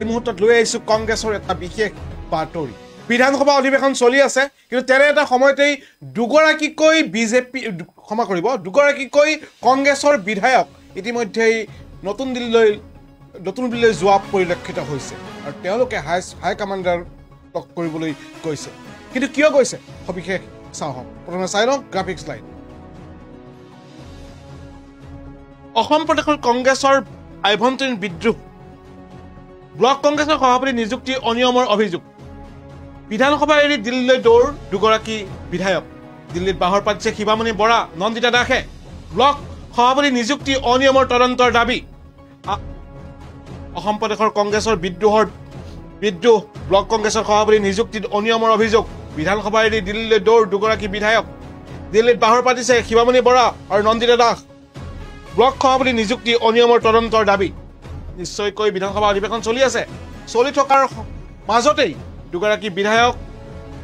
এই মুহূৰ্তত লৈ আহিছোঁ কংগ্ৰেছৰ এটা বিশেষ বাতৰি বিধানসভা অধিৱেশন চলি আছে কিন্তু তেনে এটা সময়তেই দুগৰাকীকৈ বিজেপি ক্ষমা কৰিব দুগৰাকীকৈ কংগ্ৰেছৰ বিধায়ক ইতিমধ্যেই নতুন দিল্লীলৈ যোৱা পৰিলক্ষিত হৈছে আৰু তেওঁলোকে হাই কমাণ্ডাৰ লগ কৰিবলৈ গৈছে কিন্তু কিয় গৈছে সবিশেষ চাওক প্ৰথমে চাই লওক গ্ৰাফিক্স লাইন অসম প্ৰদেশৰ কংগ্ৰেছৰ আভ্যন্তৰীণ বিদ্ৰোহ ব্লক কংগ্ৰেছৰ সভাপতি নিযুক্তি অনিয়মৰ অভিযোগ বিধানসভা এৰি দিল্লীলৈ দৌৰ দুগৰাকী বিধায়ক দিল্লীত বাহৰ পাতিছে শিৱামণি বৰা নন্দিতা দাসে ব্লক সভাপতি নিযুক্তি অনিয়মৰ তদন্তৰ দাবী অসম প্ৰদেশৰ কংগ্ৰেছৰ বিদ্ৰোহ ব্লক কংগ্ৰেছৰ সভাপতি নিযুক্তিত অনিয়মৰ অভিযোগ বিধানসভা এৰি দিল্লীলৈ দৌৰ দুগৰাকী বিধায়ক দিল্লীত বাহৰ পাতিছে শিৱামণি বৰা আৰু নন্দিতা দাস ব্লক সভাপতি নিযুক্তি অনিয়মৰ তদন্তৰ দাবী নিশ্চয়কৈ বিধানসভা অধিৱেশন চলি থকাৰ মাজতেই দুগৰাকী বিধায়ক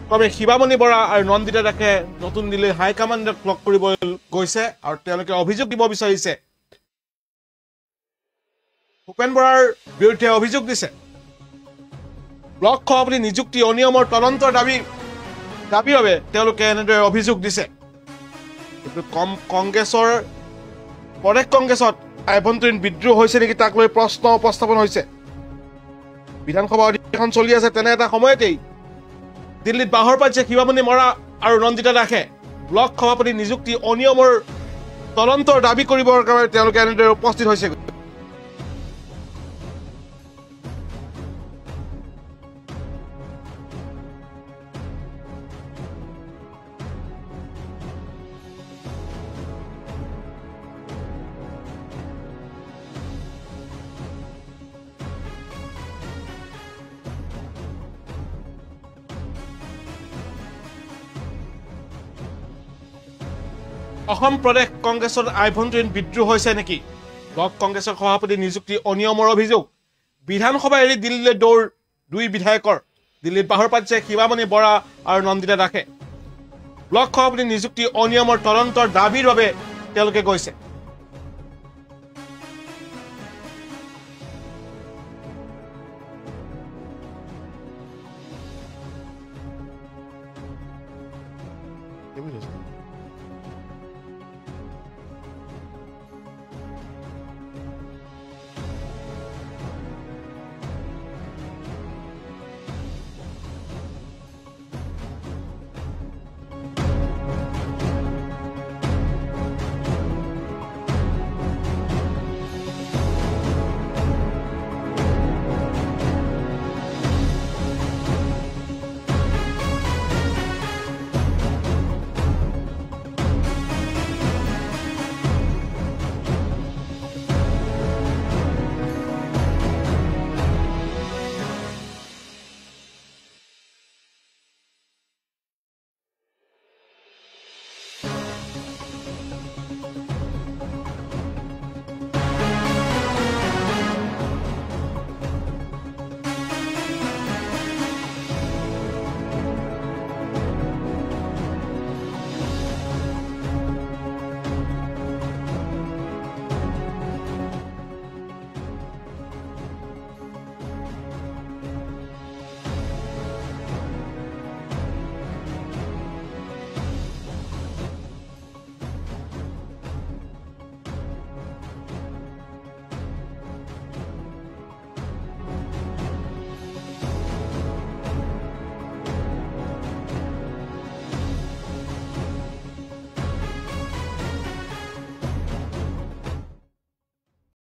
ক্ৰমে শিৱামণি বৰা আৰু নন্দিতা দাসে নতুন দিল্লীৰ হাইকমাণ্ডক লগ কৰিব গৈছে আৰু তেওঁলোকে অভিযোগ দিব বিচাৰিছে ভূপেন বৰাৰ বিৰুদ্ধে অভিযোগ দিছে ব্লক সভাপতি নিযুক্তি অনিয়মৰ তদন্তৰ দাবীৰ বাবে তেওঁলোকে এনেদৰে অভিযোগ দিছে কিন্তু কংগ্ৰেছৰ প্ৰদেশ কংগ্ৰেছত আভ্যন্তৰীণ বিদ্ৰোহ হৈছে নেকি তাক লৈ প্ৰশ্ন উপস্থাপন হৈছে বিধানসভা অধিৱেশন চলি আছে তেনে এটা সময়তেই দিল্লীত বাহৰ পাতিছে শিৱামণি বৰা আৰু নন্দিতা দাসে ব্লক সভাপতি নিযুক্তি অনিয়মৰ তদন্তৰ দাবী কৰিবৰ কাৰণে তেওঁলোকে এনেদৰে উপস্থিত হৈছে অসম প্ৰদেশ কংগ্ৰেছৰ আভ্যন্তৰীণ বিদ্ৰোহ হৈছে নেকি ব্লক কংগ্ৰেছৰ সভাপতি নিযুক্তি অনিয়মৰ অভিযোগ বিধানসভা এৰি দিল্লীলৈ দৌৰ দুই বিধায়কৰ দিল্লীত বাহৰ পাতিছে শিৱামণি বৰা আৰু নন্দিতা দাসে ব্লক সভাপতি নিযুক্তি অনিয়মৰ তদন্তৰ দাবীৰ বাবে তেওঁলোকে গৈছে